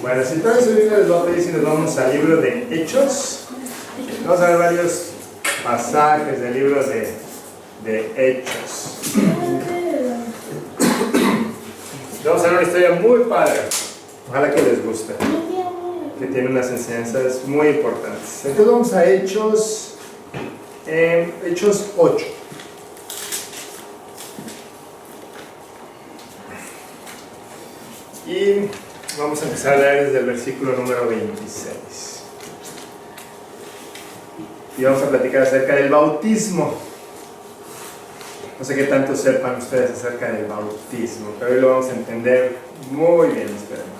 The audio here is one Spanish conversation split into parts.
Bueno, si todo eso les voy a pedir si nos vamos al libro de Hechos. Vamos a ver varios pasajes del libro de Hechos. Vamos a ver una historia muy padre. Ojalá que les guste. Que tiene unas enseñanzas muy importantes. Entonces vamos a Hechos 8. Y vamos a empezar a leer desde el versículo número 26. Y vamos a platicar acerca del bautismo. No sé qué tanto sepan ustedes acerca del bautismo, pero hoy lo vamos a entender muy bien, esperemos.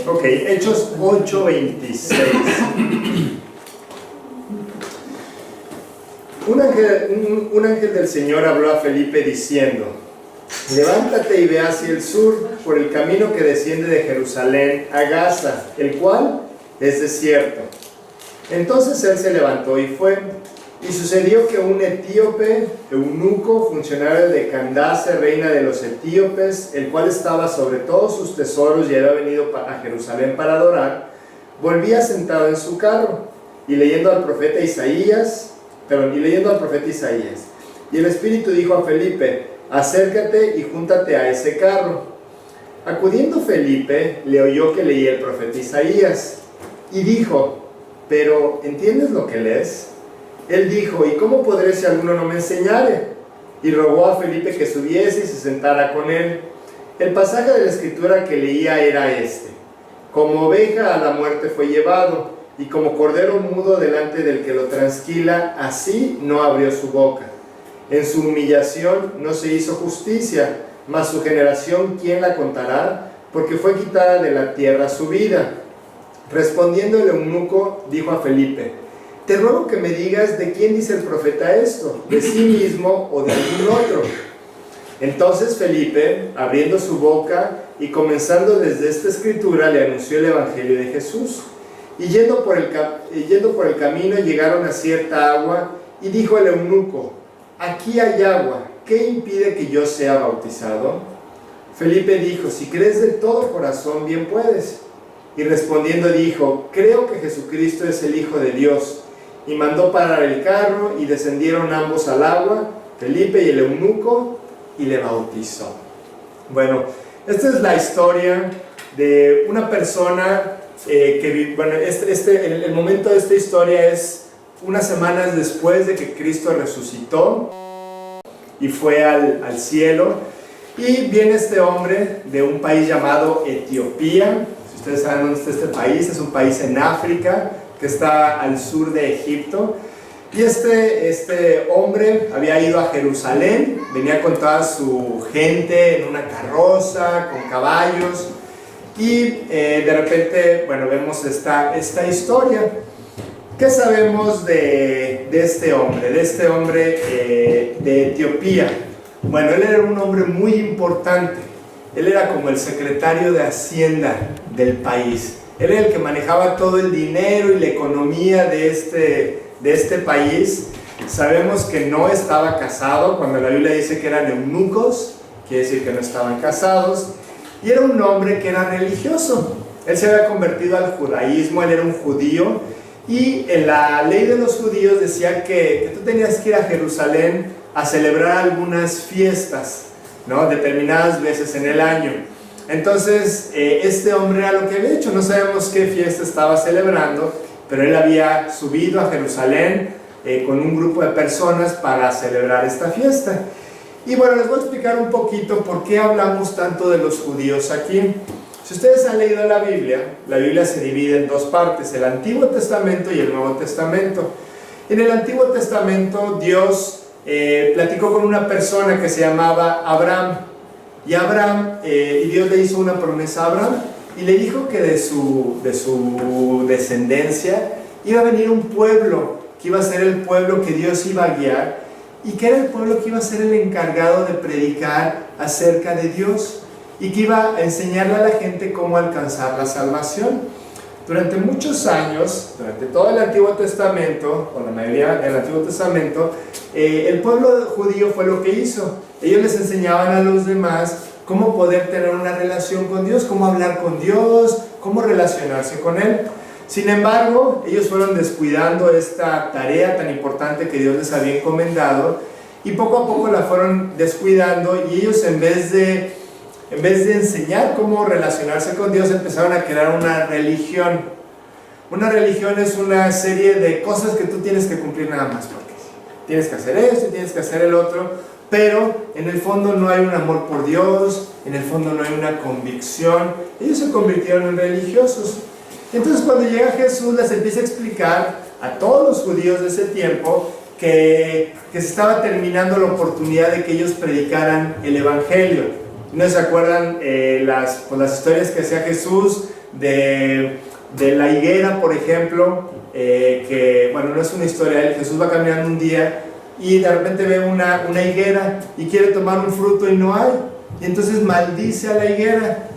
Ok, Hechos 8:26. Un ángel del Señor habló a Felipe diciendo: levántate y ve hacia el sur, por el camino que desciende de Jerusalén a Gaza, el cual es desierto. Entonces él se levantó y fue. Y sucedió que un etíope, eunuco, funcionario de Candace, reina de los etíopes, el cual estaba sobre todos sus tesoros y había venido a Jerusalén para adorar, volvía sentado en su carro y leyendo al profeta Isaías. Y el Espíritu dijo a Felipe: acércate y júntate a ese carro. Acudiendo Felipe, le oyó que leía el profeta Isaías y dijo: ¿pero entiendes lo que lees? Él dijo: ¿y cómo podré si alguno no me enseñare? Y rogó a Felipe que subiese y se sentara con él. El pasaje de la escritura que leía era este: como oveja a la muerte fue llevado, y como cordero mudo delante del que lo trasquila, así no abrió su boca. En su humillación no se hizo justicia, mas su generación, ¿quién la contará? Porque fue quitada de la tierra su vida. Respondiendo el eunuco, dijo a Felipe: te ruego que me digas de quién dice el profeta esto, de sí mismo o de algún otro. Entonces Felipe, abriendo su boca y comenzando desde esta escritura, le anunció el evangelio de Jesús. Y yendo por el camino llegaron a cierta agua, y dijo el eunuco: aquí hay agua, ¿qué impide que yo sea bautizado? Felipe dijo: si crees de todo corazón, bien puedes. Y respondiendo dijo: creo que Jesucristo es el Hijo de Dios. Y mandó parar el carro, y descendieron ambos al agua, Felipe y el eunuco, y le bautizó. Bueno, esta es la historia de una persona el momento de esta historia es unas semanas después de que Cristo resucitó y fue al cielo. Y viene este hombre de un país llamado Etiopía. Si ustedes saben dónde está este país, es un país en África que está al sur de Egipto. Y este hombre había ido a Jerusalén, venía con toda su gente en una carroza, con caballos. Y de repente, bueno, vemos esta historia. ¿Qué sabemos de este hombre? De Etiopía. Bueno, él era un hombre muy importante. Él era como el secretario de Hacienda del país. Él era el que manejaba todo el dinero y la economía de este país. Sabemos que no estaba casado. Cuando la Biblia dice que eran eunucos, quiere decir que no estaban casados. Y era un hombre que era religioso. Él se había convertido al judaísmo, él era un judío. Y en la ley de los judíos decía que tú tenías que ir a Jerusalén a celebrar algunas fiestas, ¿no? Determinadas veces en el año. Entonces, este hombre era lo que había hecho. No sabemos qué fiesta estaba celebrando, pero él había subido a Jerusalén con un grupo de personas para celebrar esta fiesta. Y bueno, les voy a explicar un poquito por qué hablamos tanto de los judíos aquí. Si ustedes han leído la Biblia se divide en dos partes: el Antiguo Testamento y el Nuevo Testamento. En el Antiguo Testamento Dios platicó con una persona que se llamaba Abraham. Y Dios le hizo una promesa a Abraham y le dijo que de su descendencia iba a venir un pueblo, que iba a ser el pueblo que Dios iba a guiar, y que era el pueblo que iba a ser el encargado de predicar acerca de Dios y que iba a enseñarle a la gente cómo alcanzar la salvación. Durante muchos años, durante todo el Antiguo Testamento, o la mayoría del Antiguo Testamento, el pueblo judío fue lo que hizo. Ellos les enseñaban a los demás cómo poder tener una relación con Dios, cómo hablar con Dios, cómo relacionarse con Él. Sin embargo, ellos fueron descuidando esta tarea tan importante que Dios les había encomendado, y poco a poco la fueron descuidando, y ellos en vez de enseñar cómo relacionarse con Dios, empezaron a crear una religión. Una religión es una serie de cosas que tú tienes que cumplir nada más, porque tienes que hacer esto y tienes que hacer el otro, pero en el fondo no hay un amor por Dios, en el fondo no hay una convicción. Ellos se convirtieron en religiosos. Entonces cuando llega Jesús les empieza a explicar a todos los judíos de ese tiempo que se estaba terminando la oportunidad de que ellos predicaran el Evangelio. ¿No se acuerdan las historias que hacía Jesús de la higuera, por ejemplo? Que, bueno, no es una historia, Jesús va caminando un día y de repente ve una higuera y quiere tomar un fruto y no hay. Y entonces maldice a la higuera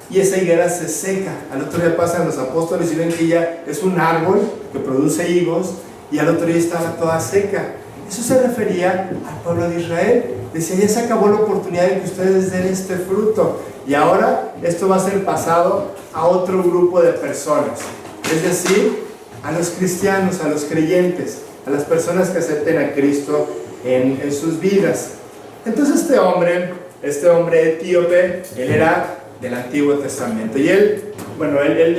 y esa higuera se seca. Al otro día pasan los apóstoles y ven que ya es un árbol que produce higos y al otro día estaba toda seca. Eso se refería al pueblo de Israel. Decía, ya se acabó la oportunidad de que ustedes den este fruto y ahora esto va a ser pasado a otro grupo de personas, es decir, a los cristianos, a los creyentes, a las personas que acepten a Cristo en sus vidas. Entonces este hombre etíope, él era del Antiguo Testamento y él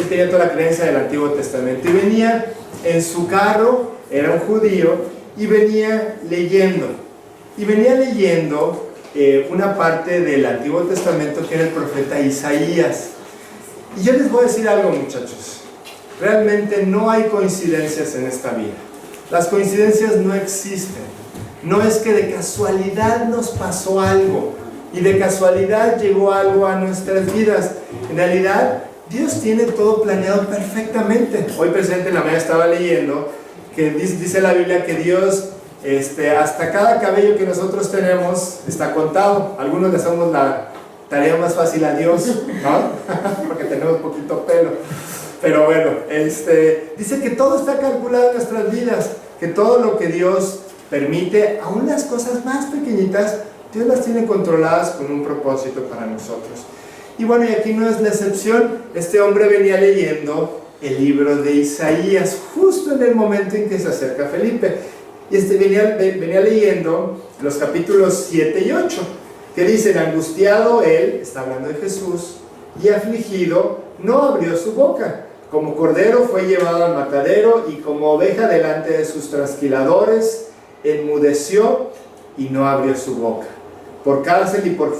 tenía toda la creencia del Antiguo Testamento y venía en su carro, era un judío, y venía leyendo una parte del Antiguo Testamento que era el profeta Isaías. Y yo les voy a decir algo, muchachos, realmente no hay coincidencias en esta vida. Las coincidencias no existen. No es que de casualidad nos pasó algo y de casualidad llegó algo a nuestras vidas. En realidad, Dios tiene todo planeado perfectamente. Hoy presente en la mañana estaba leyendo que dice la Biblia que Dios, hasta cada cabello que nosotros tenemos está contado. Algunos le hacemos la tarea más fácil a Dios, ¿no? Porque tenemos poquito pelo. Pero bueno, dice que todo está calculado en nuestras vidas, que todo lo que Dios permite, aún las cosas más pequeñitas, Dios las tiene controladas con un propósito para nosotros. Y bueno, y aquí no es la excepción. Este hombre venía leyendo el libro de Isaías justo en el momento en que se acerca Felipe, y venía leyendo los capítulos 7 y 8, que dicen: angustiado él, está hablando de Jesús, y afligido, no abrió su boca. Como cordero fue llevado al matadero, y como oveja delante de sus trasquiladores, enmudeció y no abrió su boca. Por cárcel y por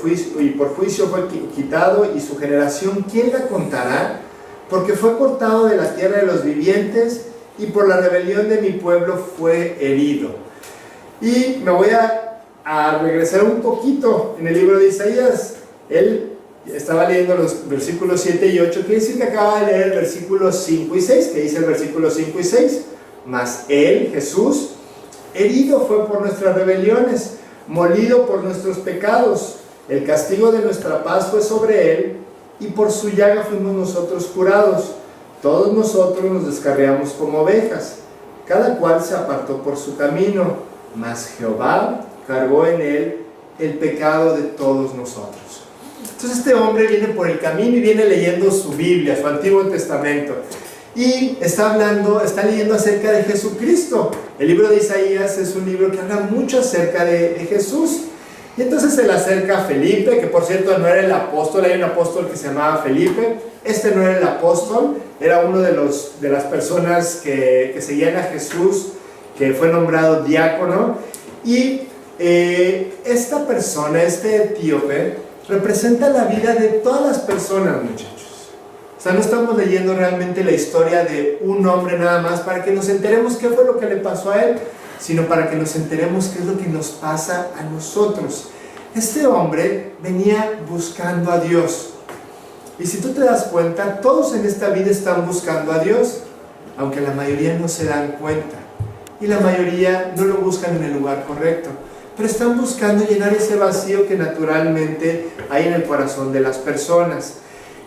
juicio fue quitado, y su generación, ¿quién la contará? Porque fue cortado de la tierra de los vivientes, y por la rebelión de mi pueblo fue herido. Y me voy a regresar un poquito en el libro de Isaías. Él estaba leyendo los versículos 7 y 8, quiere decir que acaba de leer versículos 5 y 6, que dice el versículo 5 y 6, mas él, Jesús, herido fue por nuestras rebeliones, molido por nuestros pecados, el castigo de nuestra paz fue sobre él, y por su llaga fuimos nosotros curados. Todos nosotros nos descarriamos como ovejas, cada cual se apartó por su camino, mas Jehová cargó en él el pecado de todos nosotros. Entonces este hombre viene por el camino y viene leyendo su Biblia, su Antiguo Testamento, y está leyendo acerca de Jesucristo. El libro de Isaías es un libro que habla mucho acerca de Jesús. Y entonces se le acerca a Felipe, que por cierto no era el apóstol, hay un apóstol que se llamaba Felipe. Este no era el apóstol, era uno de las personas que seguían a Jesús, que fue nombrado diácono. Y esta persona, este etíope, representa la vida de todas las personas, muchachos. O sea, no estamos leyendo realmente la historia de un hombre nada más para que nos enteremos qué fue lo que le pasó a él, sino para que nos enteremos qué es lo que nos pasa a nosotros. Este hombre venía buscando a Dios. Y si tú te das cuenta, todos en esta vida están buscando a Dios, aunque la mayoría no se dan cuenta. Y la mayoría no lo buscan en el lugar correcto, pero están buscando llenar ese vacío que naturalmente hay en el corazón de las personas.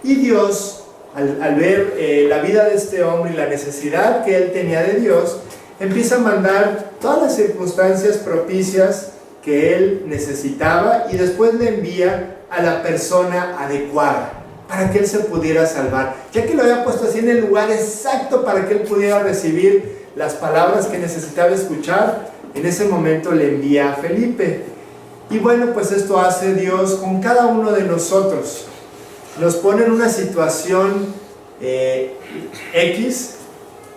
Y Dios, al ver la vida de este hombre y la necesidad que él tenía de Dios, empieza a mandar todas las circunstancias propicias que él necesitaba, y después le envía a la persona adecuada para que él se pudiera salvar. Ya que lo había puesto así en el lugar exacto para que él pudiera recibir las palabras que necesitaba escuchar, en ese momento le envía a Felipe. Y bueno, pues esto hace Dios con cada uno de nosotros. Nos pone en una situación X,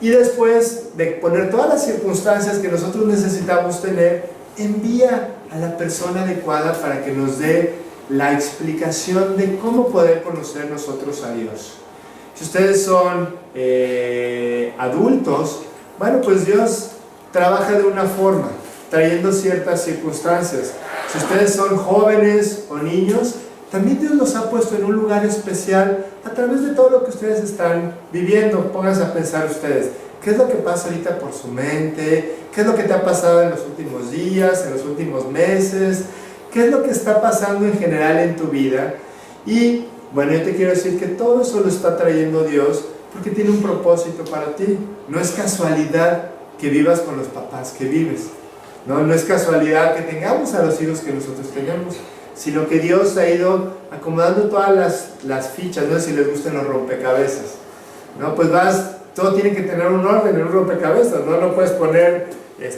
y después de poner todas las circunstancias que nosotros necesitamos tener, envía a la persona adecuada para que nos dé la explicación de cómo poder conocer nosotros a Dios. Si ustedes son adultos, bueno, pues Dios trabaja de una forma, trayendo ciertas circunstancias. Si ustedes son jóvenes o niños, también Dios los ha puesto en un lugar especial a través de todo lo que ustedes están viviendo. Pónganse a pensar ustedes, ¿qué es lo que pasa ahorita por su mente? ¿Qué es lo que te ha pasado en los últimos días, en los últimos meses? ¿Qué es lo que está pasando en general en tu vida? Y bueno, yo te quiero decir que todo eso lo está trayendo Dios porque tiene un propósito para ti. No es casualidad que vivas con los papás que vives. No es casualidad que tengamos a los hijos que nosotros tenemos, sino que Dios ha ido acomodando todas las fichas. No sé si les gustan los rompecabezas, ¿no? Pues todo tiene que tener un orden en un rompecabezas, ¿no? No puedes poner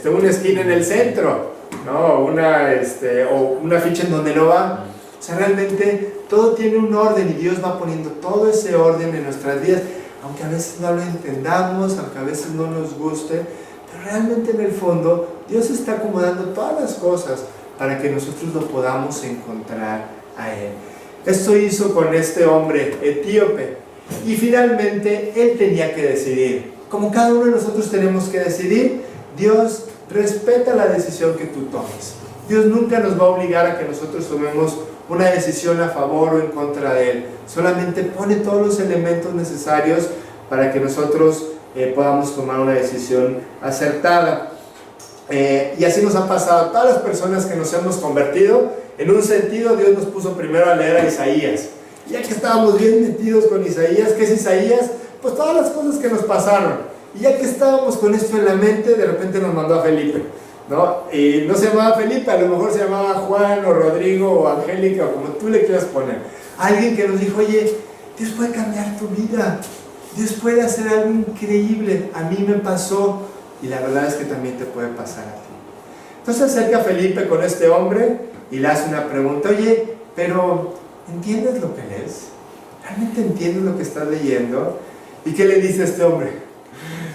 una esquina en el centro, ¿no? O una ficha en donde no va. O sea, realmente todo tiene un orden y Dios va poniendo todo ese orden en nuestras vidas, aunque a veces no lo entendamos, aunque a veces no nos guste, pero realmente en el fondo Dios está acomodando todas las cosas para que nosotros lo podamos encontrar a Él. Esto hizo con este hombre etíope, y finalmente él tenía que decidir. Como cada uno de nosotros tenemos que decidir, Dios respeta la decisión que tú tomes. Dios nunca nos va a obligar a que nosotros tomemos una decisión a favor o en contra de Él. Solamente pone todos los elementos necesarios para que nosotros podamos tomar una decisión acertada. Y así nos ha pasado a todas las personas que nos hemos convertido. En un sentido, Dios nos puso primero a leer a Isaías. Ya que estábamos bien metidos con Isaías, ¿qué es Isaías? Pues todas las cosas que nos pasaron. Y ya que estábamos con esto en la mente, de repente nos mandó a Felipe, ¿no? Y no se llamaba Felipe, a lo mejor se llamaba Juan o Rodrigo o Angélica, o como tú le quieras poner. Alguien que nos dijo, oye, Dios puede cambiar tu vida, Dios puede hacer algo increíble. A mí me pasó, y la verdad es que también te puede pasar a ti. Entonces se acerca Felipe con este hombre y le hace una pregunta, oye, pero ¿entiendes lo que lees? ¿Realmente entiendes lo que estás leyendo? ¿Y qué le dice este hombre?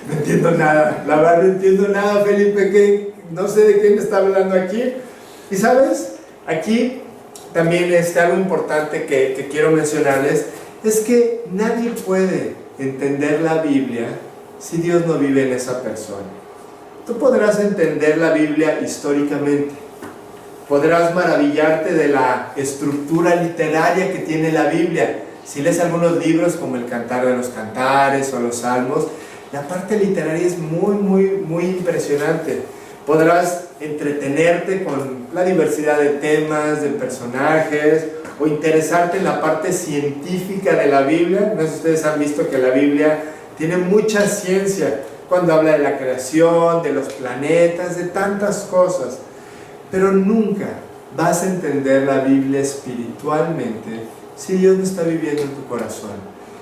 No entiendo nada, la verdad no entiendo nada, Felipe, que no sé de qué me está hablando aquí. Y sabes, aquí también algo importante que quiero mencionarles, es que nadie puede entender la Biblia si Dios no vive en esa persona. Tú podrás entender la Biblia históricamente, podrás maravillarte de la estructura literaria que tiene la Biblia. Si lees algunos libros como el Cantar de los Cantares o los Salmos, la parte literaria es muy impresionante. Podrás entretenerte con la diversidad de temas, de personajes, o interesarte en la parte científica de la Biblia. No sé si ustedes han visto que la Biblia tiene mucha ciencia cuando habla de la creación, de los planetas, de tantas cosas. Pero nunca vas a entender la Biblia espiritualmente si Dios no está viviendo en tu corazón.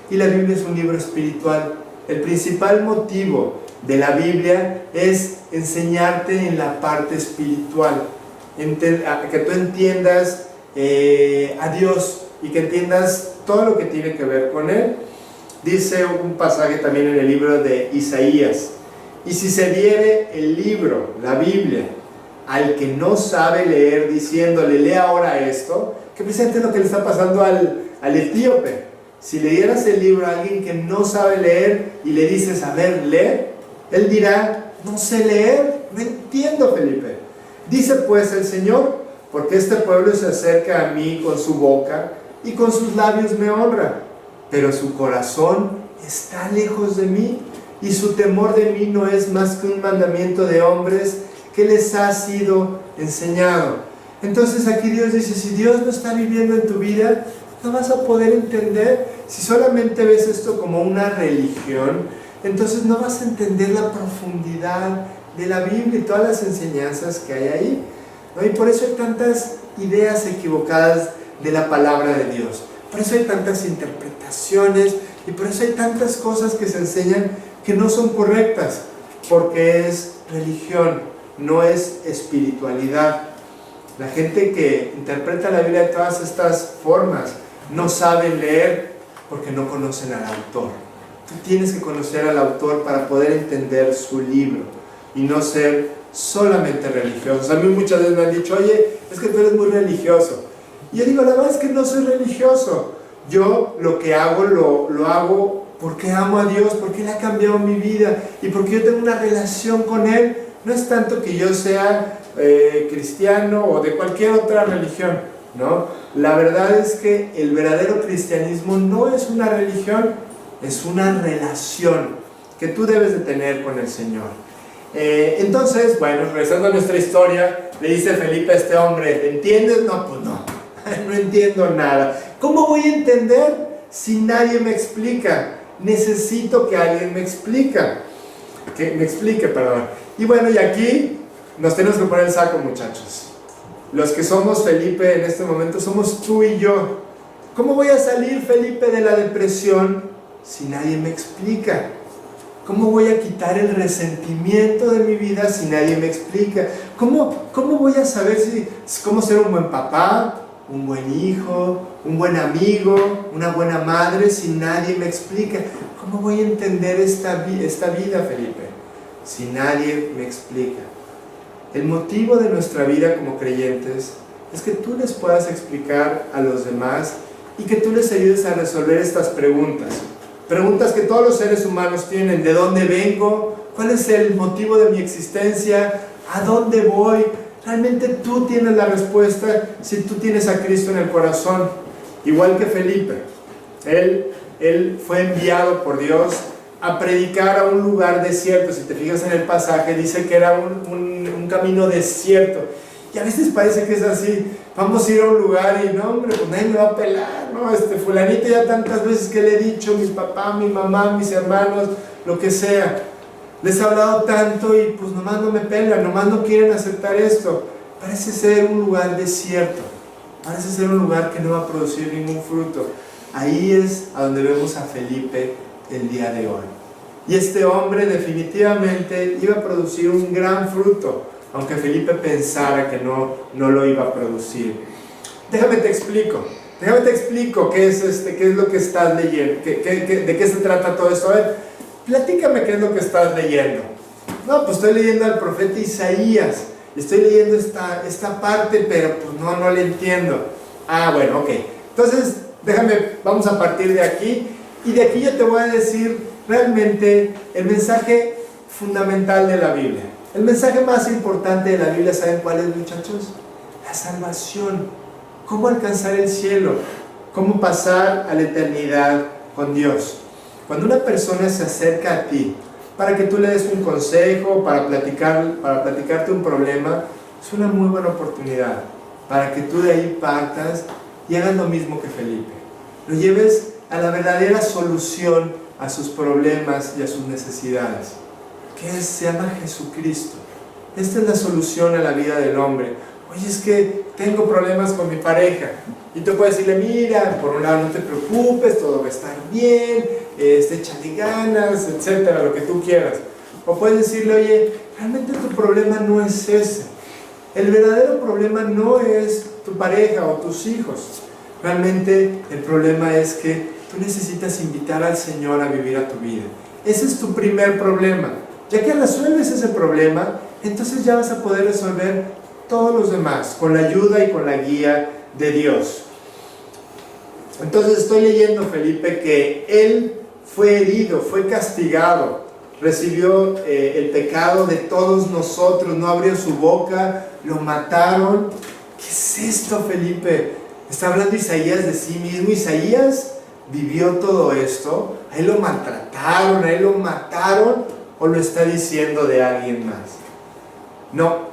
Y la Biblia es un libro espiritual. El principal motivo de la Biblia es enseñarte en la parte espiritual, que tú entiendas a Dios y que entiendas todo lo que tiene que ver con Él. Dice un pasaje también en el libro de Isaías: y si se diere el libro, la Biblia, al que no sabe leer, diciéndole, lee ahora esto, que presente lo que le está pasando al etíope. Si le dieras el libro a alguien que no sabe leer y le dices, a ver, lee, él dirá, no sé leer, no entiendo, Felipe. Dice pues el Señor, porque este pueblo se acerca a mí con su boca y con sus labios me honra, pero su corazón está lejos de mí y su temor de mí no es más que un mandamiento de hombres que les ha sido enseñado. Entonces aquí Dios dice, si Dios no está viviendo en tu vida, no vas a poder entender. Si solamente ves esto como una religión, entonces no vas a entender la profundidad de la Biblia y todas las enseñanzas que hay ahí, ¿no? Y por eso hay tantas ideas equivocadas de la palabra de Dios. Por eso hay tantas interpretaciones y por eso hay tantas cosas que se enseñan que no son correctas, porque es religión, no es espiritualidad. La gente que interpreta la Biblia de todas estas formas no sabe leer porque no conocen al autor. Tú tienes que conocer al autor para poder entender su libro y no ser solamente religiosos. A mí muchas veces me han dicho, oye, es que tú eres muy religioso. Y yo digo, la verdad es que no soy religioso. Yo lo que hago, lo hago porque amo a Dios, porque Él ha cambiado mi vida y porque yo tengo una relación con Él. No es tanto que yo sea cristiano o de cualquier otra religión, ¿no? La verdad es que el verdadero cristianismo no es una religión, es una relación que tú debes de tener con el Señor. Entonces, bueno, regresando a nuestra historia, le dice Felipe a este hombre, ¿entiendes? No, pues no, no entiendo nada. ¿Cómo voy a entender si nadie me explica? Necesito que alguien me explique, perdón. Y bueno, y aquí nos tenemos que poner el saco, muchachos. Los que somos Felipe en este momento somos tú y yo. ¿Cómo voy a salir, Felipe, de la depresión si nadie me explica? ¿Cómo voy a quitar el resentimiento de mi vida si nadie me explica? ¿Cómo voy a saber cómo ser un buen papá, un buen hijo, un buen amigo, una buena madre si nadie me explica? ¿Cómo voy a entender esta vida, Felipe, si nadie me explica? El motivo de nuestra vida como creyentes es que tú les puedas explicar a los demás y que tú les ayudes a resolver estas preguntas. Preguntas que todos los seres humanos tienen: ¿de dónde vengo? ¿Cuál es el motivo de mi existencia? ¿A dónde voy? Realmente tú tienes la respuesta si tú tienes a Cristo en el corazón. Igual que Felipe, él fue enviado por Dios a predicar a un lugar desierto. Si te fijas en el pasaje, dice que era un camino desierto. Y a veces parece que es así: vamos a ir a un lugar y no, hombre, pues nadie me va a pelar, ¿no? Fulanito ya tantas veces que le he dicho, mi papá, mi mamá, mis hermanos, lo que sea, les he hablado tanto y pues nomás no me pelan, nomás no quieren aceptar esto. Parece ser un lugar desierto, parece ser un lugar que no va a producir ningún fruto. Ahí es a donde vemos a Felipe el día de hoy. Y este hombre definitivamente iba a producir un gran fruto, aunque Felipe pensara que no lo iba a producir. Déjame te explico qué es lo que estás leyendo, de qué se trata todo esto. A ver, platícame qué es lo que estás leyendo. No, pues estoy leyendo al profeta Isaías, estoy leyendo esta parte, pero pues no le entiendo. Ah, bueno, ok. Entonces, vamos a partir de aquí, y de aquí yo te voy a decir realmente el mensaje fundamental de la Biblia. El mensaje más importante de la Biblia, ¿saben cuál es, muchachos? La salvación. ¿Cómo alcanzar el cielo? ¿Cómo pasar a la eternidad con Dios? Cuando una persona se acerca a ti para que tú le des un consejo, para platicarte un problema, es una muy buena oportunidad para que tú de ahí partas y hagas lo mismo que Felipe. Lo lleves a la verdadera solución a sus problemas y a sus necesidades, se llama Jesucristo. Esta es la solución a la vida del hombre. Oye, es que tengo problemas con mi pareja, y tú puedes decirle: mira, por un lado, no te preocupes, todo va a estar bien, échale ganas, etcétera, lo que tú quieras. O puedes decirle: oye, realmente tu problema no es ese. El verdadero problema no es tu pareja o tus hijos. Realmente el problema es que tú necesitas invitar al Señor a vivir a tu vida. Ese es tu primer problema. Ya que resuelves ese problema, entonces ya vas a poder resolver todos los demás con la ayuda y con la guía de Dios. Entonces estoy leyendo, Felipe, que él fue herido, fue castigado, recibió el pecado de todos nosotros, no abrió su boca, lo mataron. ¿Qué es esto, Felipe? Está hablando Isaías de sí mismo. Isaías vivió todo esto. A él lo maltrataron, a él lo mataron. ¿O lo está diciendo de alguien más? No,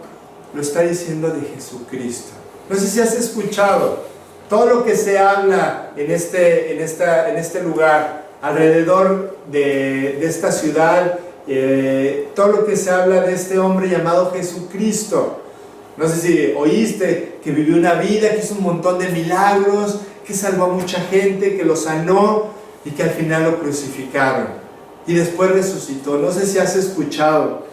lo está diciendo de Jesucristo. No sé si has escuchado todo lo que se habla en este lugar, alrededor de esta ciudad, todo lo que se habla de este hombre llamado Jesucristo. No sé si oíste que vivió una vida, que hizo un montón de milagros, que salvó a mucha gente, que lo sanó y que al final lo crucificaron. Y después resucitó. No sé si has escuchado.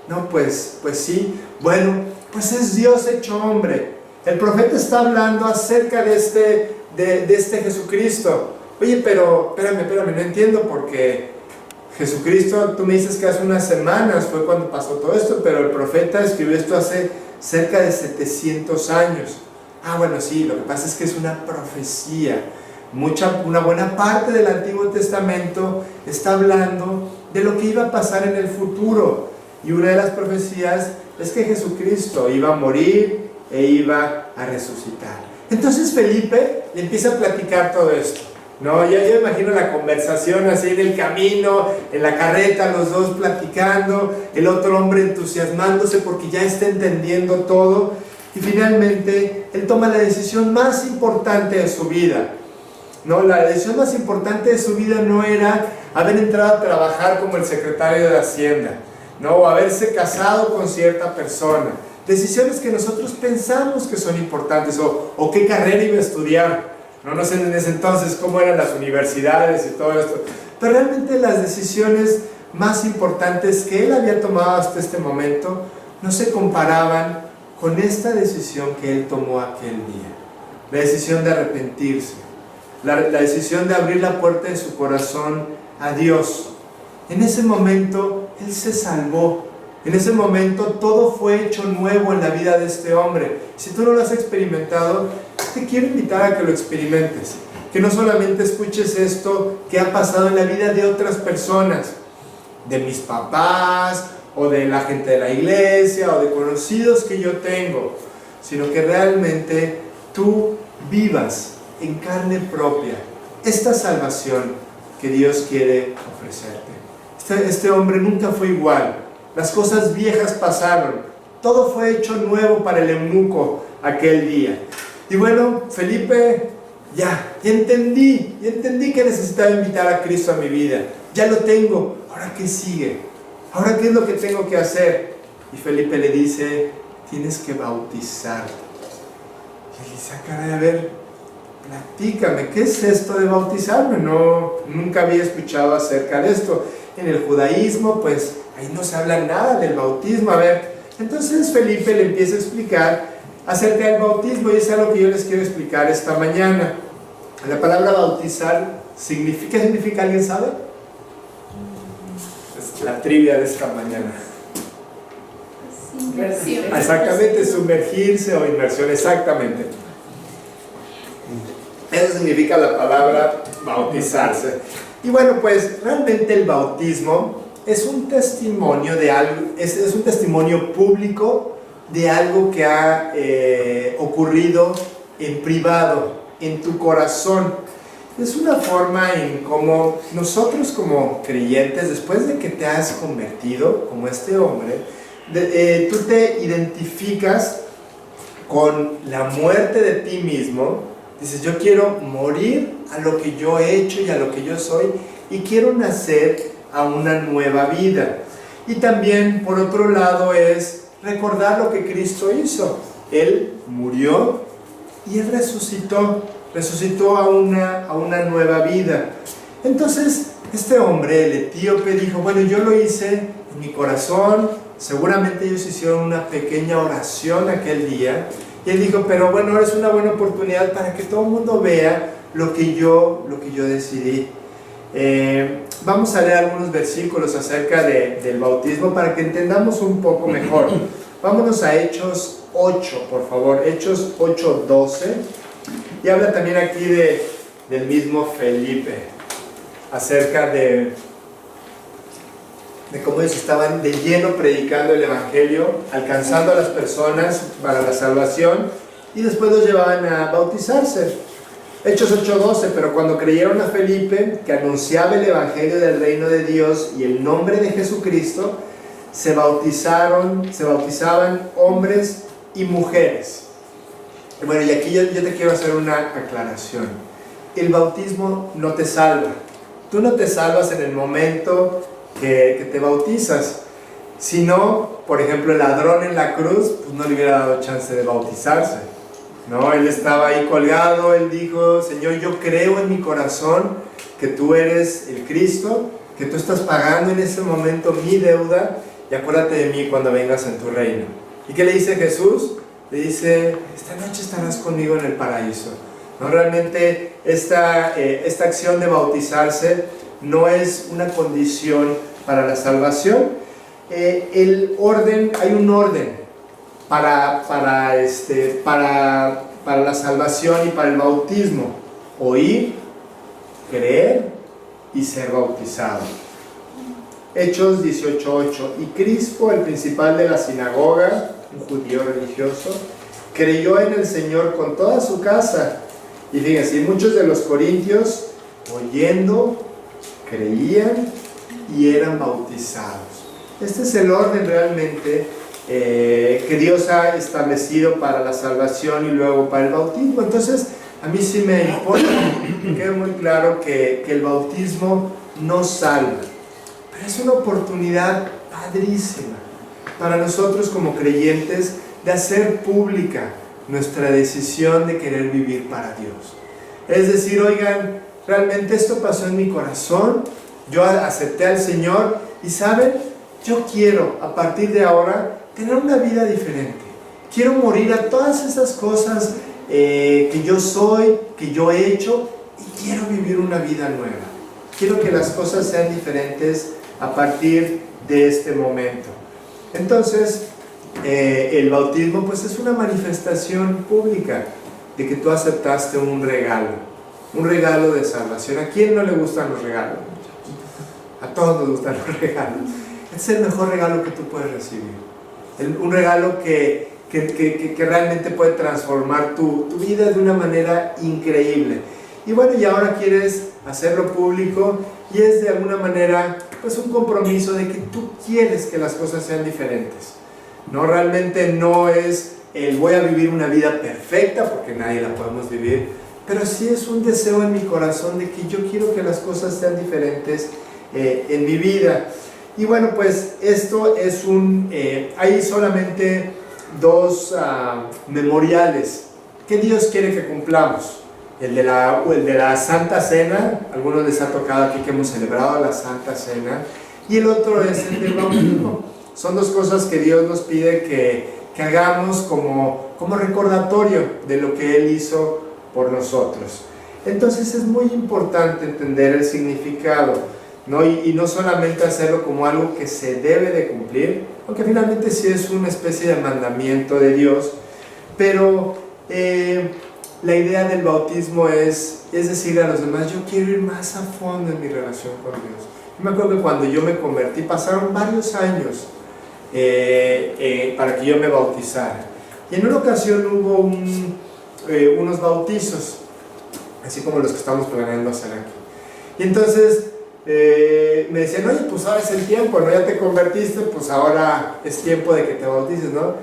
No, pues sí. Bueno, pues es Dios hecho hombre. El profeta está hablando acerca de este Jesucristo. Oye, pero espérame, no entiendo porque Jesucristo, tú me dices que hace unas semanas fue cuando pasó todo esto, pero el profeta escribió esto hace cerca de 700 años. Ah, bueno, sí, lo que pasa es que es una profecía. Una buena parte del Antiguo Testamento está hablando de lo que iba a pasar en el futuro. Y una de las profecías es que Jesucristo iba a morir e iba a resucitar. Entonces Felipe le empieza a platicar todo esto, ¿no? Yo imagino la conversación así en el camino, en la carreta, los dos platicando, el otro hombre entusiasmándose porque ya está entendiendo todo. Y finalmente él toma la decisión más importante de su vida, ¿no? La decisión más importante de su vida no era haber entrado a trabajar como el secretario de Hacienda, ¿no? O haberse casado con cierta persona. Decisiones que nosotros pensamos que son importantes, o qué carrera iba a estudiar. No sé en ese entonces cómo eran las universidades y todo esto. Pero realmente las decisiones más importantes que él había tomado hasta este momento no se comparaban con esta decisión que él tomó aquel día. La decisión de arrepentirse. La decisión de abrir la puerta de su corazón a Dios. En ese momento él se salvó. En ese momento todo fue hecho nuevo en la vida de este hombre. Si tú no lo has experimentado, te quiero invitar a que lo experimentes. Que no solamente escuches esto que ha pasado en la vida de otras personas, de mis papás, o de la gente de la iglesia, o de conocidos que yo tengo, sino que realmente tú vivas en carne propia esta salvación que Dios quiere ofrecerte. Este hombre nunca fue igual. Las cosas viejas pasaron. Todo fue hecho nuevo para el eunuco aquel día. Y bueno, Felipe, ya entendí que necesitaba invitar a Cristo a mi vida. Ya lo tengo. ¿Ahora qué sigue? ¿Ahora qué es lo que tengo que hacer? Y Felipe le dice, tienes que bautizarte. Y dice, caray, a ver, platícame, ¿qué es esto de bautizarme? Nunca había escuchado acerca de esto. En el judaísmo, pues, ahí no se habla nada del bautismo. A ver, entonces Felipe le empieza a explicar acerca del bautismo, y es algo que yo les quiero explicar esta mañana. La palabra bautizar, ¿qué significa? ¿Alguien sabe? Es la trivia de esta mañana. Inmersión. Exactamente, sumergirse o inmersión, exactamente. Eso significa la palabra bautizarse. Y bueno, pues realmente el bautismo es un testimonio de algo, es un testimonio público de algo que ha ocurrido en privado, en tu corazón. Es una forma en cómo nosotros como creyentes, después de que te has convertido como este hombre, tú te identificas con la muerte de ti mismo. Dices, yo quiero morir a lo que yo he hecho y a lo que yo soy, y quiero nacer a una nueva vida. Y también, por otro lado, es recordar lo que Cristo hizo. Él murió y Él resucitó a una nueva vida. Entonces, este hombre, el etíope, dijo, bueno, yo lo hice en mi corazón. Seguramente ellos hicieron una pequeña oración aquel día. Y él dijo, pero bueno, ahora es una buena oportunidad para que todo el mundo vea lo que yo decidí. Vamos a leer algunos versículos acerca del bautismo para que entendamos un poco mejor. Vámonos a Hechos 8, por favor. Hechos 8:12. Y habla también aquí del mismo Felipe, acerca de cómo ellos estaban de lleno predicando el Evangelio, alcanzando a las personas para la salvación, y después los llevaban a bautizarse. Hechos 8:12, pero cuando creyeron a Felipe, que anunciaba el Evangelio del reino de Dios y el nombre de Jesucristo, se bautizaban hombres y mujeres. Bueno, y aquí yo te quiero hacer una aclaración. El bautismo no te salva. Tú no te salvas en el momento que te bautizas. Si no, por ejemplo, el ladrón en la cruz, pues no le hubiera dado chance de bautizarse, ¿no? Él estaba ahí colgado, él dijo, Señor, yo creo en mi corazón que tú eres el Cristo, que tú estás pagando en ese momento mi deuda, y acuérdate de mí cuando vengas en tu reino. ¿Y qué le dice Jesús? Le dice, esta noche estarás conmigo en el paraíso. ¿No? Realmente esta acción de bautizarse no es una condición para la salvación. Hay un orden para la salvación y para el bautismo: oír, creer y ser bautizado. Hechos 18:8. Y Crispo, el principal de la sinagoga, un judío religioso, creyó en el Señor con toda su casa. Y fíjense, muchos de los corintios, oyendo, creían y eran bautizados. Este es el orden realmente que Dios ha establecido para la salvación y luego para el bautismo. Entonces, a mí sí me importa, me queda muy claro que el bautismo no salva, pero es una oportunidad padrísima para nosotros como creyentes de hacer pública nuestra decisión de querer vivir para Dios. Es decir, oigan, realmente esto pasó en mi corazón, yo acepté al Señor y ¿saben? Yo quiero, a partir de ahora, tener una vida diferente. Quiero morir a todas esas cosas que yo soy, que yo he hecho, y quiero vivir una vida nueva. Quiero que las cosas sean diferentes a partir de este momento. Entonces, el bautismo pues es una manifestación pública de que tú aceptaste un regalo de salvación. ¿A quién no le gustan los regalos, muchachos? A todos nos gustan los regalos. Es el mejor regalo que tú puedes recibir. Un regalo que realmente puede transformar tu vida de una manera increíble. Y bueno, y ahora quieres hacerlo público, y es de alguna manera pues un compromiso de que tú quieres que las cosas sean diferentes. No, realmente no es el voy a vivir una vida perfecta, porque nadie la podemos vivir, pero sí es un deseo en mi corazón de que yo quiero que las cosas sean diferentes en mi vida. Y bueno, pues esto es hay solamente dos memoriales que Dios quiere que cumplamos. El de la Santa Cena, a algunos les ha tocado aquí que hemos celebrado la Santa Cena, y el otro es el del bautismo. Son dos cosas que Dios nos pide que hagamos como recordatorio de lo que Él hizo por nosotros. Entonces es muy importante entender el significado, ¿no? Y no solamente hacerlo como algo que se debe de cumplir, aunque finalmente sí es una especie de mandamiento de Dios, pero la idea del bautismo es decir a los demás, yo quiero ir más a fondo en mi relación con Dios. Yo me acuerdo que cuando yo me convertí pasaron varios años para que yo me bautizara, y en una ocasión hubo unos bautizos, así como los que estamos planeando hacer aquí, y entonces me decían, oye, pues ahora es el tiempo, ¿no? Ya te convertiste, pues ahora es tiempo de que te bautices, ¿no?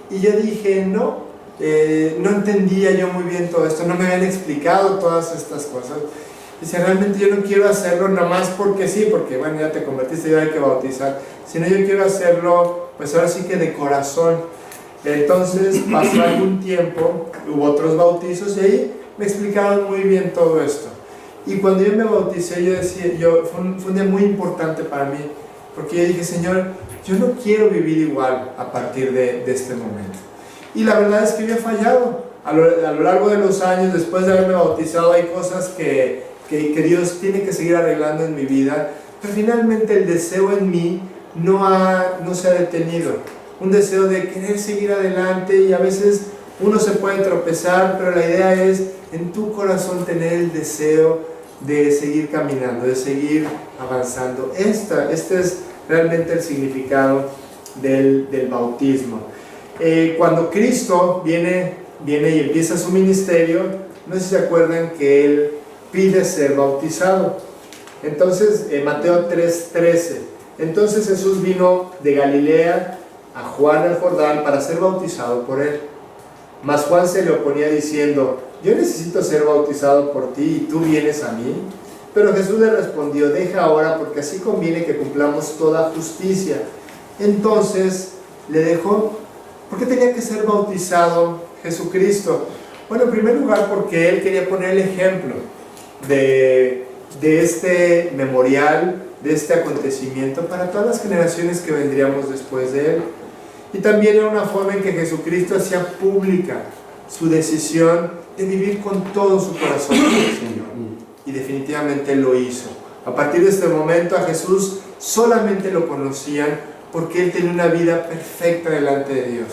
Y yo dije, no entendía yo muy bien todo esto, no me habían explicado todas estas cosas. Dice, realmente yo no quiero hacerlo nada más porque sí, porque bueno, ya te convertiste, ya hay que bautizar, sino yo quiero hacerlo, pues ahora sí que de corazón. Entonces pasó algún tiempo, hubo otros bautizos, y ahí me explicaron muy bien todo esto. Y cuando yo me bauticé, fue un día muy importante para mí, porque yo dije, Señor, yo no quiero vivir igual a partir de este momento. Y la verdad es que yo he fallado. A lo largo de los años, después de haberme bautizado, hay cosas que Dios tiene que seguir arreglando en mi vida, pero finalmente el deseo en mí no se ha detenido. Un deseo de querer seguir adelante, y a veces uno se puede tropezar, pero la idea es en tu corazón tener el deseo de seguir caminando, de seguir avanzando. Este es realmente el significado del bautismo. Cuando Cristo viene y empieza su ministerio, no sé si se acuerdan que Él pide ser bautizado. Entonces, Mateo 3:13, entonces Jesús vino de Galilea a Juan el Jordán para ser bautizado por él. Mas Juan se le oponía diciendo, yo necesito ser bautizado por ti y tú vienes a mí. Pero Jesús le respondió, deja ahora, porque así conviene que cumplamos toda justicia. Entonces le dejó. ¿Por qué tenía que ser bautizado Jesucristo? Bueno, en primer lugar porque él quería poner el ejemplo de este memorial, de este acontecimiento para todas las generaciones que vendríamos después de él. Y también era una forma en que Jesucristo hacía pública su decisión de vivir con todo su corazón con el Señor. Y definitivamente lo hizo. A partir de este momento a Jesús solamente lo conocían porque él tenía una vida perfecta delante de Dios,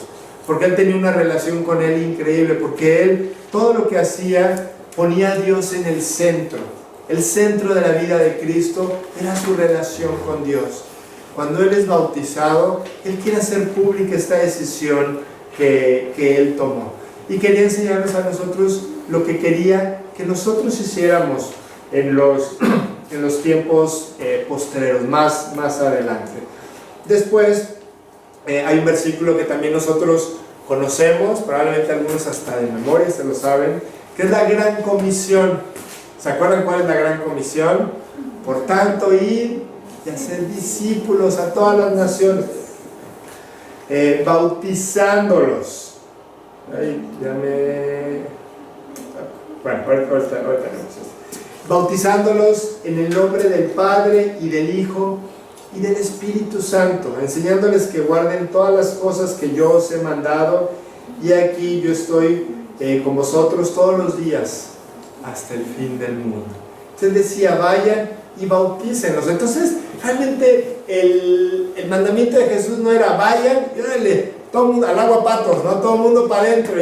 porque él tenía una relación con él increíble, porque él todo lo que hacía ponía a Dios en el centro. El centro de la vida de Cristo era su relación con Dios. Cuando él es bautizado, él quiere hacer pública esta decisión que él tomó, y quería enseñarnos a nosotros lo que quería que nosotros hiciéramos en los tiempos postreros, más adelante. Después hay un versículo que también nosotros conocemos, probablemente algunos hasta de memoria se lo saben, que es la Gran Comisión. ¿Se acuerdan cuál es la Gran Comisión? Por tanto, ir y hacer discípulos a todas las naciones, bautizándolos. Bueno, ahorita vemos esto. Bautizándolos en el nombre del Padre y del Hijo y del Espíritu Santo, enseñándoles que guarden todas las cosas que yo os he mandado, y aquí yo estoy con vosotros todos los días hasta el fin del mundo. Entonces decía, vayan y bautícenlos. Entonces realmente el mandamiento de Jesús no era vayan y órale, todo el mundo al agua patos, no todo el mundo para adentro,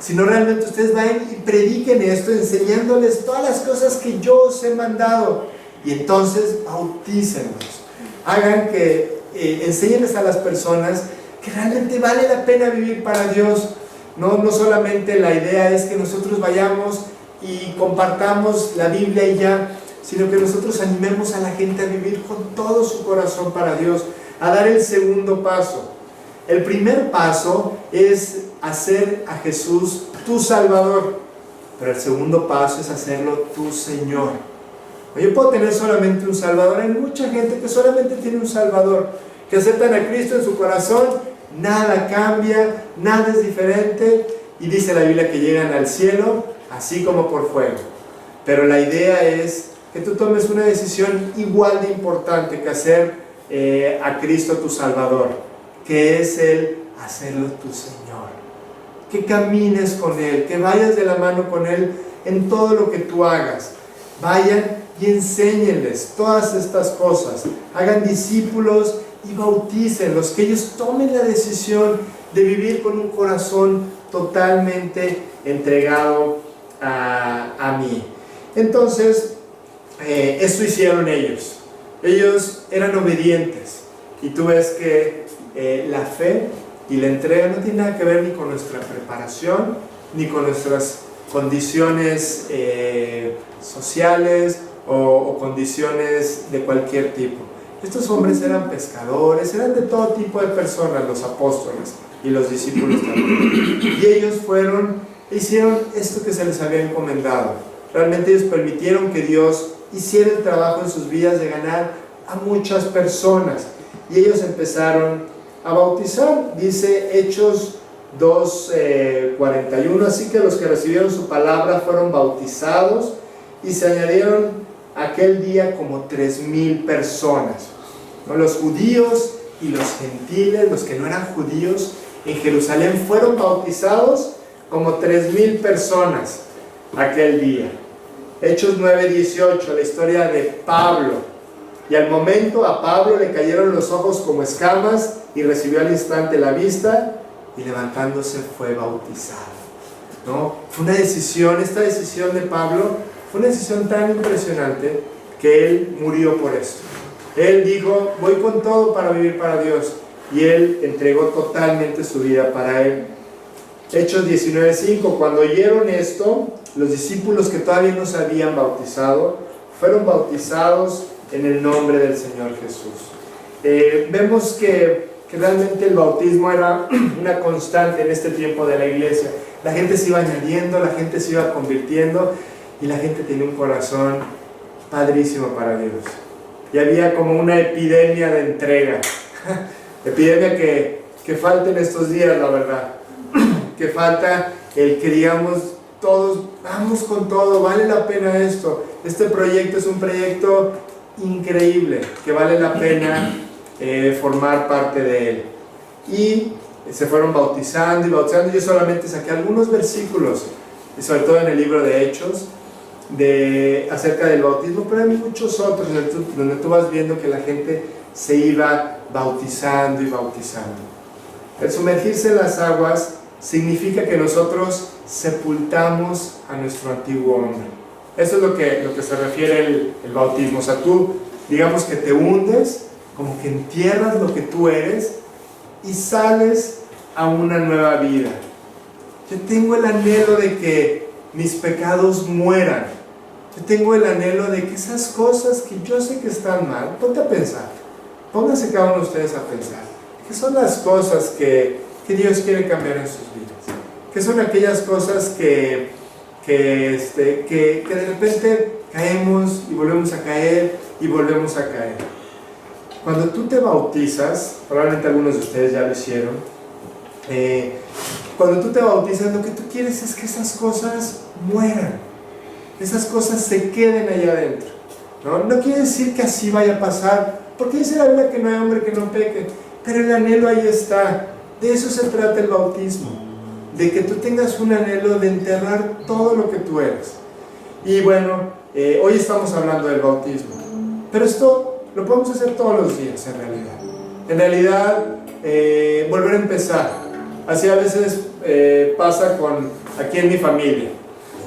sino realmente ustedes vayan y prediquen esto, enseñándoles todas las cosas que yo os he mandado, y entonces bautícenlos. Hagan que enséñenles a las personas que realmente vale la pena vivir para Dios. No solamente la idea es que nosotros vayamos y compartamos la Biblia y ya, sino que nosotros animemos a la gente a vivir con todo su corazón para Dios, a dar el segundo paso. El primer paso es hacer a Jesús tu Salvador, pero el segundo paso es hacerlo tu Señor. Yo puedo tener solamente un Salvador. Hay mucha gente que solamente tiene un Salvador, que aceptan a Cristo en su corazón, nada cambia, nada es diferente, y dice la Biblia que llegan al cielo así como por fuego. Pero la idea es que tú tomes una decisión igual de importante que hacer a Cristo tu Salvador, que es el hacerlo tu Señor, que camines con Él, que vayas de la mano con Él en todo lo que tú hagas. Vayan y enséñenles todas estas cosas, hagan discípulos y bautícenlos, que ellos tomen la decisión de vivir con un corazón totalmente entregado a mí. Entonces, esto hicieron ellos. Ellos eran obedientes, y tú ves que la fe y la entrega no tiene nada que ver ni con nuestra preparación, ni con nuestras condiciones sociales o condiciones de cualquier tipo. Estos hombres eran pescadores, eran de todo tipo de personas, los apóstoles y los discípulos también. Y ellos hicieron esto que se les había encomendado. Realmente ellos permitieron que Dios hiciera el trabajo en sus vidas de ganar a muchas personas. Y ellos empezaron a bautizar. Dice Hechos 2:41, así que los que recibieron su palabra fueron bautizados, y se añadieron aquel día como 3,000 personas, ¿no? Los judíos y los gentiles, los que no eran judíos, en Jerusalén fueron bautizados como 3,000 personas aquel día. Hechos 9:18, la historia de Pablo. Y al momento a Pablo le cayeron los ojos como escamas, y recibió al instante la vista, y levantándose fue bautizado, ¿no? Fue una decisión, esta decisión de Pablo fue una decisión tan impresionante que él murió por esto. Él dijo, voy con todo para vivir para Dios, y él entregó totalmente su vida para él. Hechos 19:5, cuando oyeron esto, los discípulos que todavía no se habían bautizado fueron bautizados en el nombre del Señor Jesús. Vemos que realmente el bautismo era una constante en este tiempo de la iglesia. La gente se iba añadiendo, la gente se iba convirtiendo, y la gente tenía un corazón padrísimo para Dios. Y había como una epidemia de entrega. epidemia que falta en estos días, la verdad. Que falta el que digamos todos, vamos con todo, vale la pena esto. Este proyecto es un proyecto increíble, que vale la pena formar parte de él. Y se fueron bautizando y bautizando. Yo solamente saqué algunos versículos, sobre todo en el libro de Hechos, acerca del bautismo, pero hay muchos otros donde tú vas viendo que la gente se iba bautizando y bautizando. El sumergirse en las aguas significa que nosotros sepultamos a nuestro antiguo hombre. Eso es lo que se refiere el bautismo. O sea, tú, digamos que te hundes, como que entierras lo que tú eres y sales a una nueva vida. Yo tengo el anhelo de que mis pecados mueran. Yo tengo el anhelo de que esas cosas que yo sé que están mal, ponte a pensar. Pónganse cada uno de ustedes a pensar. ¿Qué son las cosas que Dios quiere cambiar en sus vidas? ¿Qué son aquellas cosas que de repente caemos y volvemos a caer y volvemos a caer? Cuando tú te bautizas, probablemente algunos de ustedes ya lo hicieron, cuando tú te bautizas, lo que tú quieres es que esas cosas mueran, esas cosas se queden allá adentro, ¿no? No quiere decir que así vaya a pasar, porque dice la Biblia que no hay hombre que no peque, pero el anhelo ahí está. De eso se trata el bautismo, de que tú tengas un anhelo de enterrar todo lo que tú eres. Y bueno, hoy estamos hablando del bautismo, pero esto lo podemos hacer todos los días en realidad. En realidad, volver a empezar. Así a veces pasa aquí en mi familia,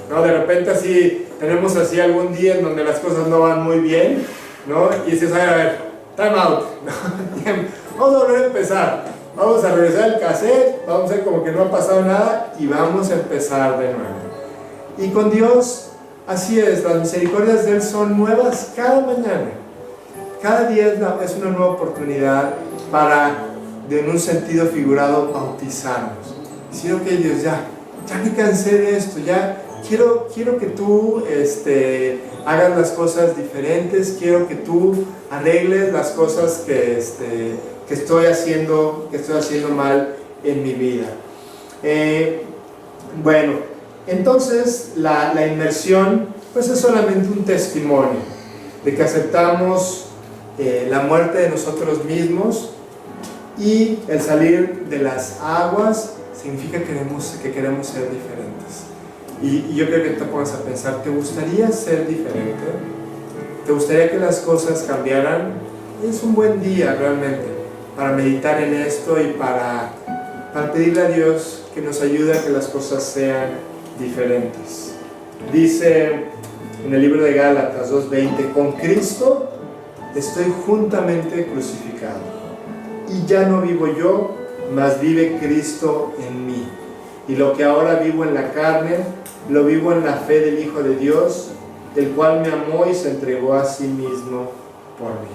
¿no? De repente así, tenemos así algún día en donde las cosas no van muy bien, ¿no? Y dices, a ver, time out, ¿no? Vamos a volver a empezar, vamos a regresar el cassette, vamos a ver como que no ha pasado nada y vamos a empezar de nuevo. Y con Dios, así es, las misericordias de Él son nuevas cada mañana. Cada día es una nueva oportunidad para, en un sentido figurado, bautizarnos. Decir, ok, Dios, ya me cansé de esto, ya quiero que tú hagas las cosas diferentes, quiero que tú arregles las cosas que estoy haciendo mal en mi vida. Bueno, entonces la inmersión pues es solamente un testimonio de que aceptamos la muerte de nosotros mismos, y el salir de las aguas significa que queremos ser diferentes. Y yo creo que te pongas a pensar, ¿te gustaría ser diferente? ¿Te gustaría que las cosas cambiaran? Es un buen día realmente para meditar en esto y para pedirle a Dios que nos ayude a que las cosas sean diferentes. Dice en el libro de Gálatas 2:20, con Cristo estoy juntamente crucificado, y ya no vivo yo, mas vive Cristo en mí. Y lo que ahora vivo en la carne, lo vivo en la fe del Hijo de Dios, el cual me amó y se entregó a sí mismo por mí.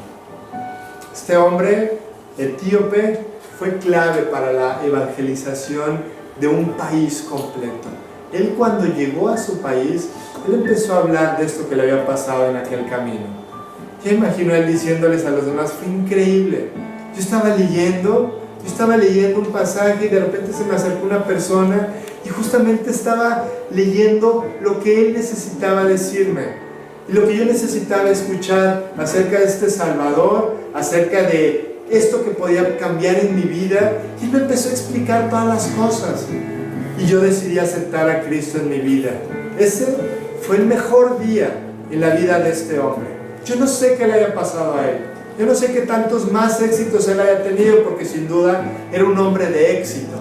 Este hombre etíope fue clave para la evangelización de un país completo. Él, cuando llegó a su país, él empezó a hablar de esto que le había pasado en aquel camino. Yo imagino él diciéndoles a los demás, fue increíble. Yo estaba leyendo un pasaje y de repente se me acercó una persona y justamente estaba leyendo lo que él necesitaba decirme y lo que yo necesitaba escuchar acerca de este Salvador, acerca de esto que podía cambiar en mi vida. Y él me empezó a explicar todas las cosas y yo decidí aceptar a Cristo en mi vida. Ese fue el mejor día en la vida de este hombre. Yo no sé qué le haya pasado a él. Yo no sé qué tantos más éxitos él haya tenido, porque sin duda era un hombre de éxito.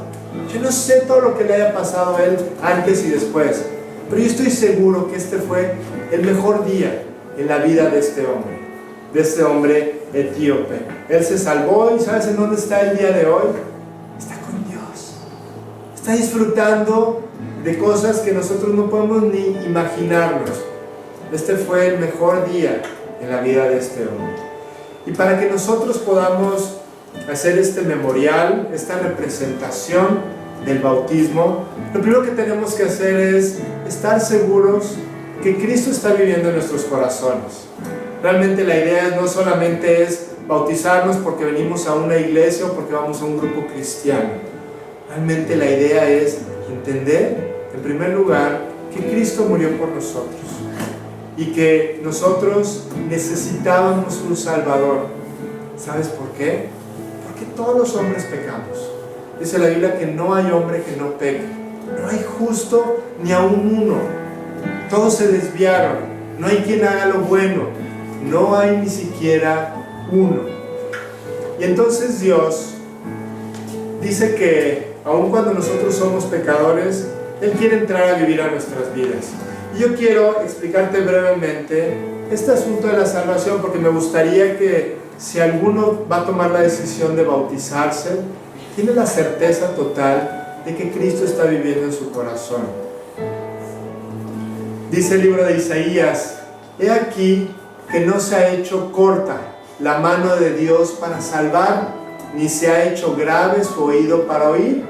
Yo no sé todo lo que le haya pasado a él antes y después, pero yo estoy seguro que este fue el mejor día en la vida de este hombre etíope. Él se salvó, y ¿sabes en dónde está el día de hoy? Está con Dios. Está disfrutando de cosas que nosotros no podemos ni imaginarnos. Este fue el mejor día en la vida de este hombre. Y para que nosotros podamos hacer este memorial, esta representación del bautismo, lo primero que tenemos que hacer es estar seguros que Cristo está viviendo en nuestros corazones. Realmente la idea no solamente es bautizarnos porque venimos a una iglesia o porque vamos a un grupo cristiano. Realmente la idea es entender, en primer lugar, que Cristo murió por nosotros y que nosotros necesitábamos un Salvador. ¿Sabes por qué? Porque todos los hombres pecamos. Dice la Biblia que no hay hombre que no peque. No hay justo ni aún uno. Todos se desviaron. No hay quien haga lo bueno. No hay ni siquiera uno. Y entonces Dios dice que aun cuando nosotros somos pecadores, Él quiere entrar a vivir a nuestras vidas. Y yo quiero explicarte brevemente este asunto de la salvación, porque me gustaría que si alguno va a tomar la decisión de bautizarse, tiene la certeza total de que Cristo está viviendo en su corazón. Dice el libro de Isaías: he aquí que no se ha hecho corta la mano de Dios para salvar, ni se ha hecho grave su oído para oír,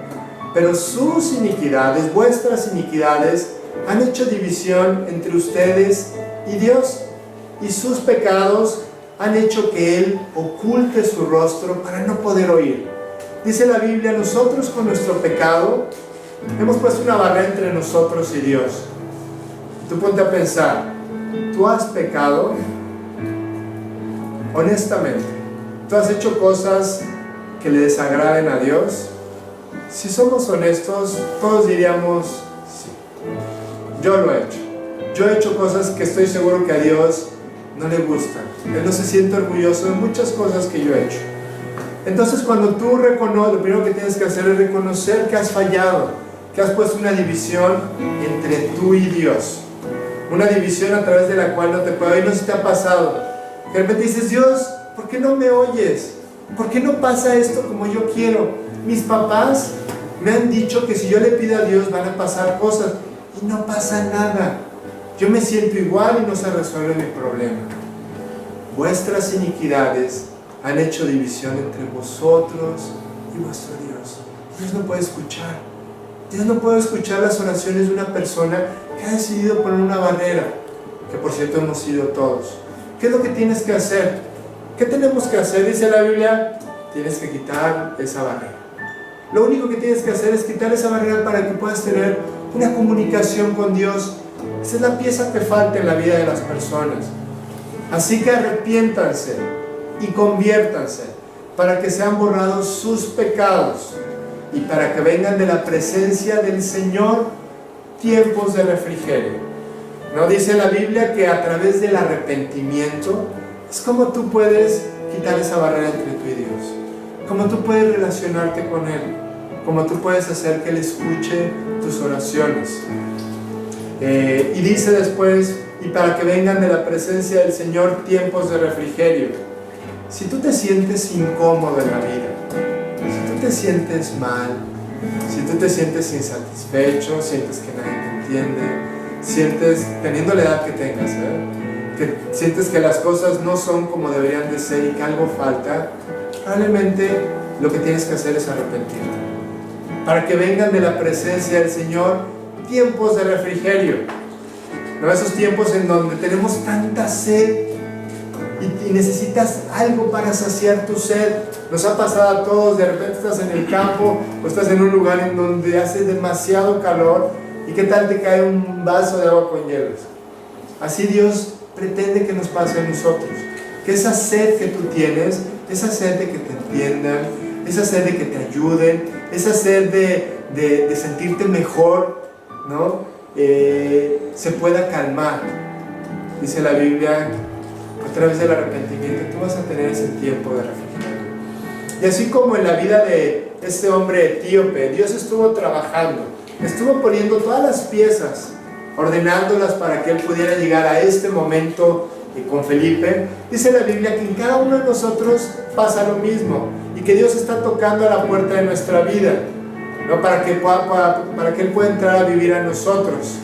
pero sus iniquidades, vuestras iniquidades, han hecho división entre ustedes y Dios, y sus pecados han hecho que Él oculte su rostro para no poder oír. Dice la Biblia, nosotros con nuestro pecado hemos puesto una barrera entre nosotros y Dios. Tú ponte a pensar, ¿tú has pecado? Honestamente, ¿tú has hecho cosas que le desagraden a Dios? Si somos honestos, todos diríamos sí. Yo lo he hecho. Yo he hecho cosas que estoy seguro que a Dios no le gustan. Él no se siente orgulloso de muchas cosas que yo he hecho. Entonces, cuando tú reconoces, lo primero que tienes que hacer es reconocer que has fallado, que has puesto una división entre tú y Dios. Una división a través de la cual no te puede oír. No sé si te ha pasado. De repente dices, Dios, ¿por qué no me oyes? ¿Por qué no pasa esto como yo quiero? Mis papás me han dicho que si yo le pido a Dios van a pasar cosas y no pasa nada. Yo me siento igual y no se resuelve mi problema. Vuestras iniquidades han hecho división entre vosotros y vuestro Dios. Dios no puede escuchar. Dios no puede escuchar las oraciones de una persona que ha decidido poner una barrera, que por cierto hemos sido todos. ¿Qué es lo que tienes que hacer? ¿Qué tenemos que hacer? Dice la Biblia, tienes que quitar esa barrera. Lo único que tienes que hacer es quitar esa barrera para que puedas tener una comunicación con Dios. Esa es la pieza que falta en la vida de las personas. Así que arrepiéntanse y conviértanse para que sean borrados sus pecados y para que vengan de la presencia del Señor tiempos de refrigerio. ¿No dice la Biblia que a través del arrepentimiento es como tú puedes quitar esa barrera entre tú y Dios? Como tú puedes relacionarte con Él, como tú puedes hacer que Él escuche tus oraciones. Y dice después, y para que vengan de la presencia del Señor tiempos de refrigerio. Si tú te sientes incómodo en la vida, si tú te sientes mal, si tú te sientes insatisfecho, sientes que nadie te entiende, sientes, teniendo la edad que tengas, que sientes que las cosas no son como deberían de ser y que algo falta, probablemente lo que tienes que hacer es arrepentirte. Para que vengan de la presencia del Señor tiempos de refrigerio. ¿No? Esos tiempos en donde tenemos tanta sed y necesitas algo para saciar tu sed. Nos ha pasado a todos, de repente estás en el campo o estás en un lugar en donde hace demasiado calor y qué tal te cae un vaso de agua con hielos. Así Dios pretende que nos pase a nosotros, que esa sed que tú tienes, esa sed de que te entiendan, esa sed de que te ayuden, esa sed de sentirte mejor, ¿no? Se pueda calmar. Dice la Biblia, a través del arrepentimiento tú vas a tener ese tiempo de refrigerio. Y así como en la vida de este hombre etíope, Dios estuvo trabajando, estuvo poniendo todas las piezas, ordenándolas para que él pudiera llegar a este momento con Felipe. Dice la Biblia que en cada uno de nosotros pasa lo mismo y que Dios está tocando a la puerta de nuestra vida, ¿no? para que Él pueda entrar a vivir a nosotros.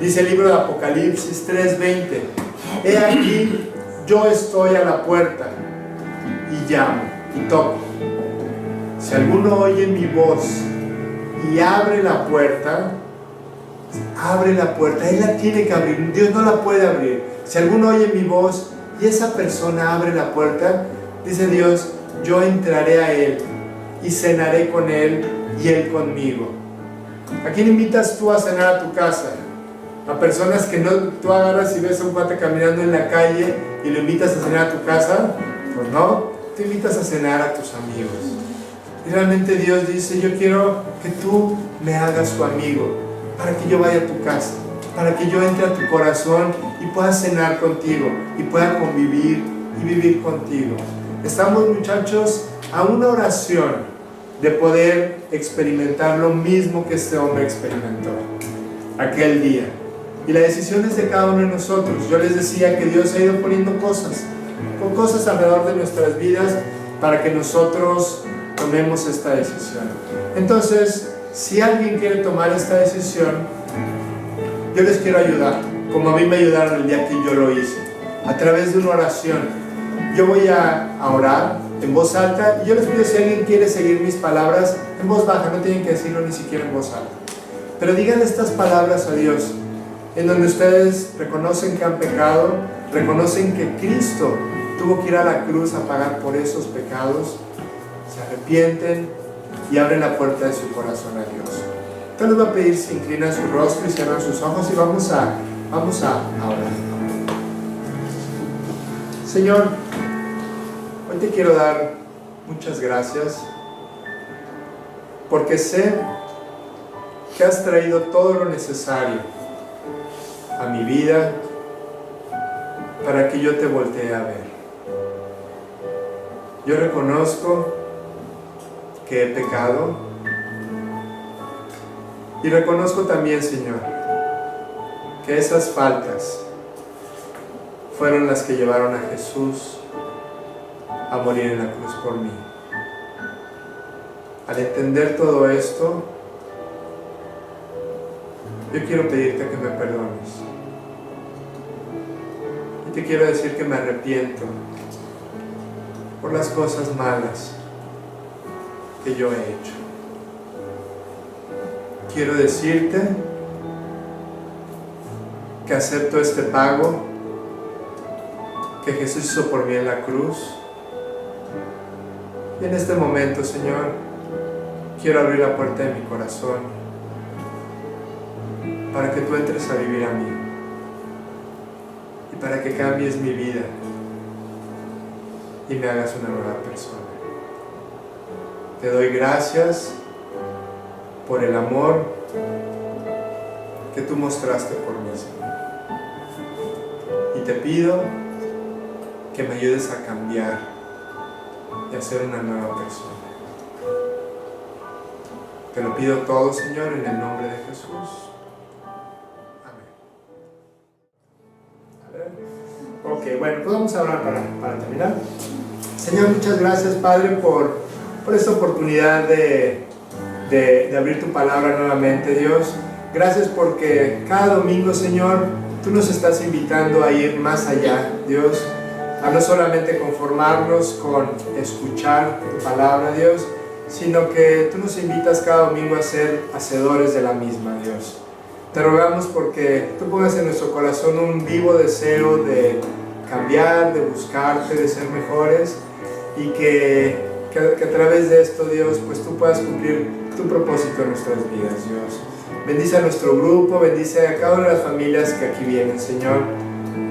Dice el libro de Apocalipsis 3:20: he aquí, yo estoy a la puerta y llamo y toco. Si alguno oye mi voz y abre la puerta, Él la tiene que abrir, Dios no la puede abrir. Si alguno oye mi voz y esa persona abre la puerta, Dice Dios, yo entraré a Él y cenaré con Él y Él conmigo. ¿A quién invitas tú a cenar a tu casa? A personas que no, tú agarras y ves a un cuate caminando en la calle y lo invitas a cenar a tu casa. Pues no, te invitas a cenar a tus amigos. Y realmente Dios dice, yo quiero que tú me hagas tu amigo, para que yo vaya a tu casa, para que yo entre a tu corazón y pueda cenar contigo, y pueda convivir y vivir contigo. Estamos, muchachos, a una oración de poder experimentar lo mismo que este hombre experimentó aquel día. Y la decisión es de cada uno de nosotros. Yo les decía que Dios ha ido poniendo cosas alrededor de nuestras vidas para que nosotros tomemos esta decisión. Entonces, si alguien quiere tomar esta decisión, yo les quiero ayudar, como a mí me ayudaron el día que yo lo hice, a través de una oración. Yo voy a orar en voz alta y yo les pido, si alguien quiere seguir mis palabras, en voz baja, no tienen que decirlo ni siquiera en voz alta, pero digan estas palabras a Dios, en donde ustedes reconocen que han pecado, reconocen que Cristo tuvo que ir a la cruz a pagar por esos pecados, se arrepienten y abren la puerta de su corazón a Dios. Entonces les voy a pedir si inclinan su rostro y cierran sus ojos y vamos a orar. Señor, hoy te quiero dar muchas gracias porque sé que has traído todo lo necesario a mi vida para que yo te voltee a ver. Yo reconozco que he pecado y reconozco también, Señor, que esas faltas fueron las que llevaron a Jesús a morir en la cruz por mí. Al entender todo esto, yo quiero pedirte que me perdones. Y te quiero decir que me arrepiento por las cosas malas que yo he hecho. Quiero decirte que acepto este pago que Jesús hizo por mí en la cruz. Y en este momento, Señor, quiero abrir la puerta de mi corazón para que tú entres a vivir a mí y para que cambies mi vida y me hagas una nueva persona. Te doy gracias por el amor que tú mostraste por mí, Señor. Y te pido que me ayudes a cambiar y a ser una nueva persona. Te lo pido todo, Señor, en el nombre de Jesús. Amén. Ok, bueno, pues vamos a orar para terminar. Señor, muchas gracias, Padre, por esta oportunidad de abrir tu palabra nuevamente, Dios. Gracias porque cada domingo, Señor, tú nos estás invitando a ir más allá, Dios, a no solamente conformarnos con escuchar tu palabra, Dios, sino que tú nos invitas cada domingo a ser hacedores de la misma, Dios. Te rogamos porque tú pongas en nuestro corazón un vivo deseo de cambiar, de buscarte, de ser mejores, y que a través de esto, Dios, pues tú puedas cumplir tu propósito en nuestras vidas, Dios. Bendice a nuestro grupo, bendice a cada una de las familias que aquí vienen, Señor.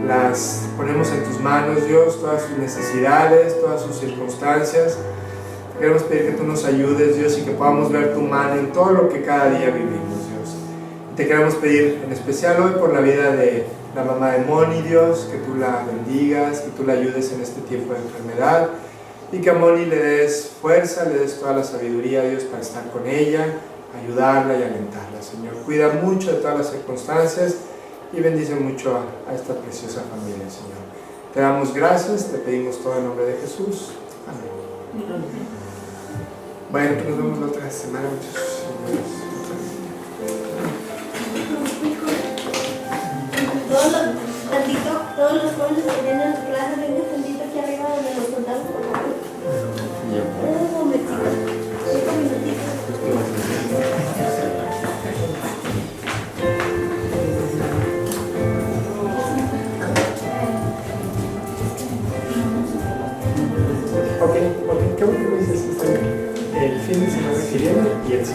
Las ponemos en tus manos, Dios, todas sus necesidades, todas sus circunstancias. Queremos pedir que tú nos ayudes, Dios, y que podamos ver tu mano en todo lo que cada día vivimos, Dios. Y te queremos pedir en especial hoy por la vida de la mamá de Moni, Dios, que tú la bendigas, que tú la ayudes en este tiempo de enfermedad, y que a Moni le des fuerza, le des toda la sabiduría, Dios, para estar con ella, ayudarla y alentarla, Señor. Cuida mucho de todas las circunstancias y bendice mucho a esta preciosa familia, Señor. Te damos gracias, te pedimos todo en nombre de Jesús. Amén. Bueno, pues nos vemos la otra semana, muchachos. Todos los jóvenes que vienen a clase, vengan tantito aquí arriba donde nos contamos, por favor. Un momentito. 5 minutitos.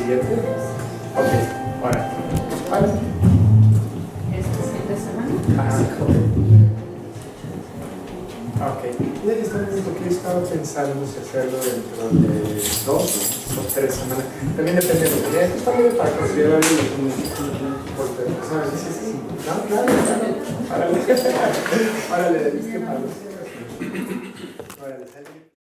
siguiente. Ok, ahora. Vale. ¿Este fin de semana? Ok. Ya está bien, porque yo estaba pensando si hacerlo dentro de 2 o 3 semanas. También depende de lo que esto está bien para considerar un importe de personas. Sí, sí, sí. No, claro, claro. Órale. Órale, qué malo. Órale,